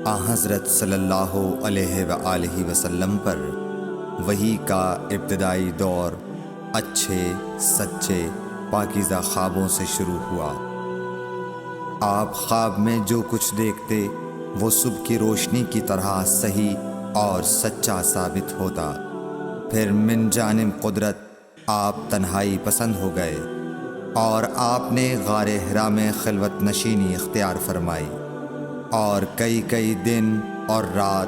حضرت صلی اللہ علیہ وآلہ وسلم پر وحی کا ابتدائی دور اچھے سچے پاکیزہ خوابوں سے شروع ہوا۔ آپ خواب میں جو کچھ دیکھتے وہ صبح کی روشنی کی طرح صحیح اور سچا ثابت ہوتا۔ پھر من جانب قدرت آپ تنہائی پسند ہو گئے اور آپ نے غار حرا میں خلوت نشینی اختیار فرمائی اور کئی دن اور رات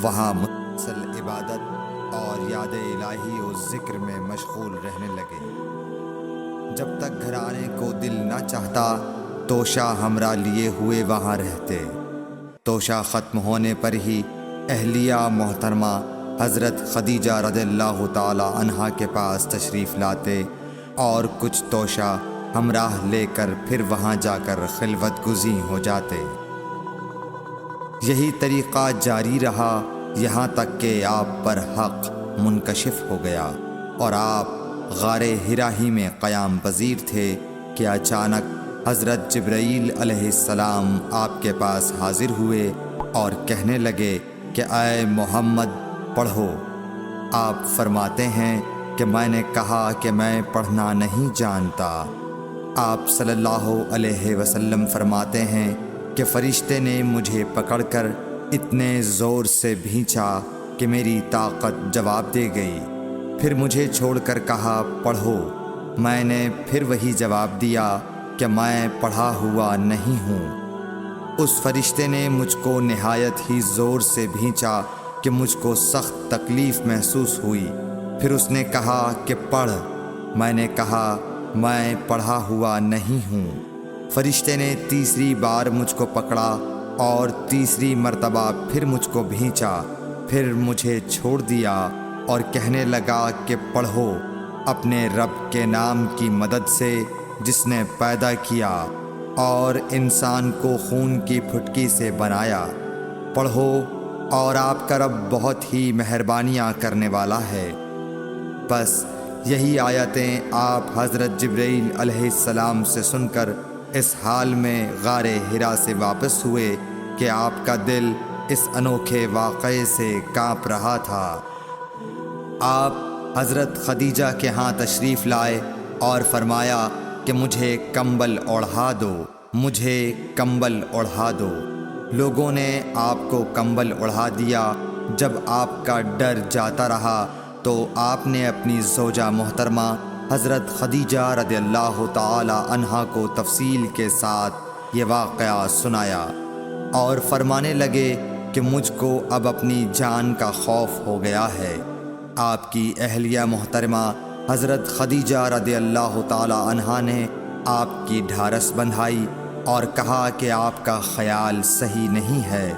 وہاں مسلسل عبادت اور یاد الہی و ذکر میں مشغول رہنے لگے۔ جب تک گھر آنے کو دل نہ چاہتا توشہ ہمراہ لیے ہوئے وہاں رہتے۔ توشہ ختم ہونے پر ہی اہلیہ محترمہ حضرت خدیجہ رضی اللہ تعالی عنہا کے پاس تشریف لاتے اور کچھ توشہ ہمراہ لے کر پھر وہاں جا کر خلوت گزین ہو جاتے۔ یہی طریقہ جاری رہا یہاں تک کہ آپ پر حق منکشف ہو گیا اور آپ غار حرا ہی میں قیام پذیر تھے کہ اچانک حضرت جبرائیل علیہ السلام آپ کے پاس حاضر ہوئے اور کہنے لگے کہ اے محمد پڑھو۔ آپ فرماتے ہیں کہ میں نے کہا کہ میں پڑھنا نہیں جانتا۔ آپ صلی اللہ علیہ وسلم فرماتے ہیں کہ فرشتے نے مجھے پکڑ کر اتنے زور سے بھینچا کہ میری طاقت جواب دے گئی۔ پھر مجھے چھوڑ کر کہا پڑھو۔ میں نے پھر وہی جواب دیا کہ میں پڑھا ہوا نہیں ہوں۔ اس فرشتے نے مجھ کو نہایت ہی زور سے بھینچا کہ مجھ کو سخت تکلیف محسوس ہوئی۔ پھر اس نے کہا کہ پڑھ۔ میں نے کہا میں پڑھا ہوا نہیں ہوں۔ فرشتے نے تیسری بار مجھ کو پکڑا اور تیسری مرتبہ پھر مجھ کو بھینچا۔ پھر مجھے چھوڑ دیا اور کہنے لگا کہ پڑھو اپنے رب کے نام کی مدد سے جس نے پیدا کیا اور انسان کو خون کی پھٹکی سے بنایا۔ پڑھو اور آپ کا رب بہت ہی مہربانیاں کرنے والا ہے۔ بس یہی آیتیں آپ حضرت جبرائیل علیہ السلام سے سن کر اس حال میں غار حرا سے واپس ہوئے کہ آپ کا دل اس انوکھے واقعے سے کانپ رہا تھا۔ آپ حضرت خدیجہ کے ہاں تشریف لائے اور فرمایا کہ مجھے کمبل اوڑھا دو، مجھے کمبل اوڑھا دو۔ لوگوں نے آپ کو کمبل اوڑھا دیا۔ جب آپ کا ڈر جاتا رہا تو آپ نے اپنی زوجہ محترمہ حضرت خدیجہ رضی اللہ تعالی عنہا کو تفصیل کے ساتھ یہ واقعہ سنایا اور فرمانے لگے کہ مجھ کو اب اپنی جان کا خوف ہو گیا ہے۔ آپ کی اہلیہ محترمہ حضرت خدیجہ رضی اللہ تعالی عنہا نے آپ کی ڈھارس بندھائی اور کہا کہ آپ کا خیال صحیح نہیں ہے۔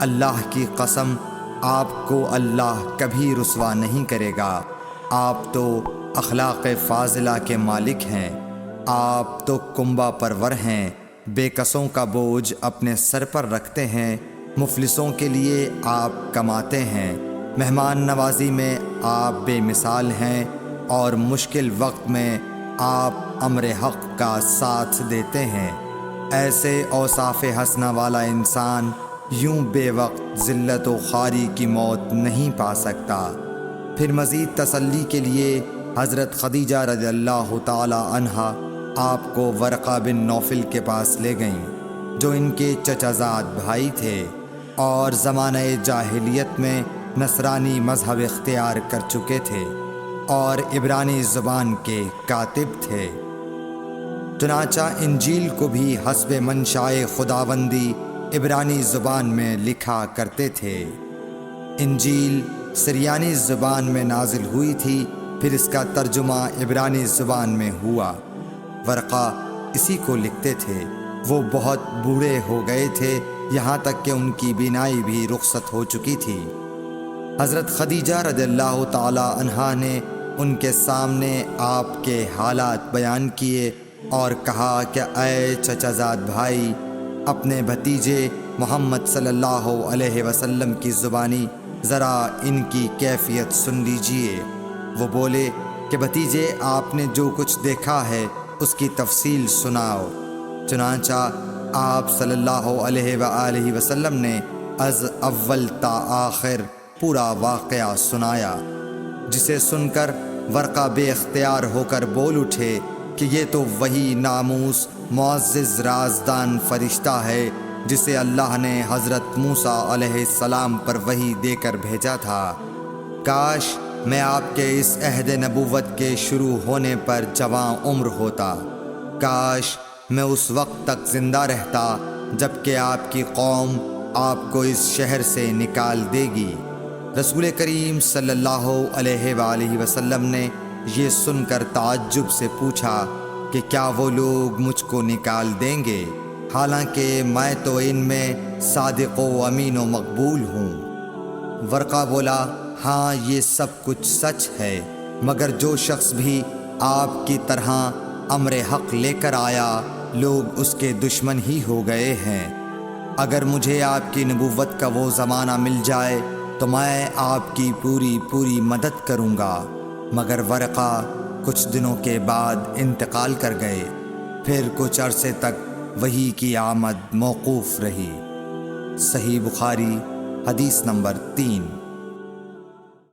اللہ کی قسم آپ کو اللہ کبھی رسوا نہیں کرے گا۔ آپ تو اخلاق فاضلہ کے مالک ہیں۔ آپ تو کنبہ پرور ہیں، بے کسوں کا بوجھ اپنے سر پر رکھتے ہیں، مفلسوں کے لیے آپ کماتے ہیں، مہمان نوازی میں آپ بے مثال ہیں اور مشکل وقت میں آپ امر حق کا ساتھ دیتے ہیں۔ ایسے اوصاف حسنہ والا انسان یوں بے وقت ذلت و خواری کی موت نہیں پا سکتا۔ پھر مزید تسلی کے لیے حضرت خدیجہ رضی اللہ تعالی عنہا آپ کو ورقہ بن نوفل کے پاس لے گئیں جو ان کے چچا زاد بھائی تھے اور زمانہ جاہلیت میں نصرانی مذہب اختیار کر چکے تھے اور عبرانی زبان کے کاتب تھے۔ چنانچہ انجیل کو بھی حسب منشائے خداوندی عبرانی زبان میں لکھا کرتے تھے۔ انجیل سریانی زبان میں نازل ہوئی تھی، پھر اس کا ترجمہ عبرانی زبان میں ہوا۔ ورقہ اسی کو لکھتے تھے۔ وہ بہت بوڑھے ہو گئے تھے، یہاں تک کہ ان کی بینائی بھی رخصت ہو چکی تھی۔ حضرت خدیجہ رضی اللہ تعالی عنہا نے ان کے سامنے آپ کے حالات بیان کیے اور کہا کہ اے چچا زاد بھائی، اپنے بھتیجے محمد صلی اللہ علیہ وسلم کی زبانی ذرا ان کی کیفیت سن لیجئے۔ وہ بولے کہ بھتیجے آپ نے جو کچھ دیکھا ہے اس کی تفصیل سناؤ۔ چنانچہ آپ صلی اللہ علیہ وآلہ وسلم نے از اول تا آخر پورا واقعہ سنایا، جسے سن کر ورقہ بے اختیار ہو کر بول اٹھے کہ یہ تو وہی ناموس معزز رازدان فرشتہ ہے جسے اللہ نے حضرت موسیٰ علیہ السلام پر وحی دے کر بھیجا تھا۔ کاش میں آپ کے اس عہد نبوت کے شروع ہونے پر جواں عمر ہوتا، کاش میں اس وقت تک زندہ رہتا جب کہ آپ کی قوم آپ کو اس شہر سے نکال دے گی۔ رسول کریم صلی اللہ علیہ وآلہ وسلم نے یہ سن کر تعجب سے پوچھا کہ کیا وہ لوگ مجھ کو نکال دیں گے، حالانکہ میں تو ان میں صادق و امین و مقبول ہوں۔ ورقہ بولا، ہاں یہ سب کچھ سچ ہے، مگر جو شخص بھی آپ کی طرح امر حق لے کر آیا لوگ اس کے دشمن ہی ہو گئے ہیں۔ اگر مجھے آپ کی نبوت کا وہ زمانہ مل جائے تو میں آپ کی پوری مدد کروں گا، مگر ورقہ کچھ دنوں کے بعد انتقال کر گئے، پھر کچھ عرصے تک وحی کی آمد موقوف رہی۔ صحیح بخاری حدیث نمبر 3۔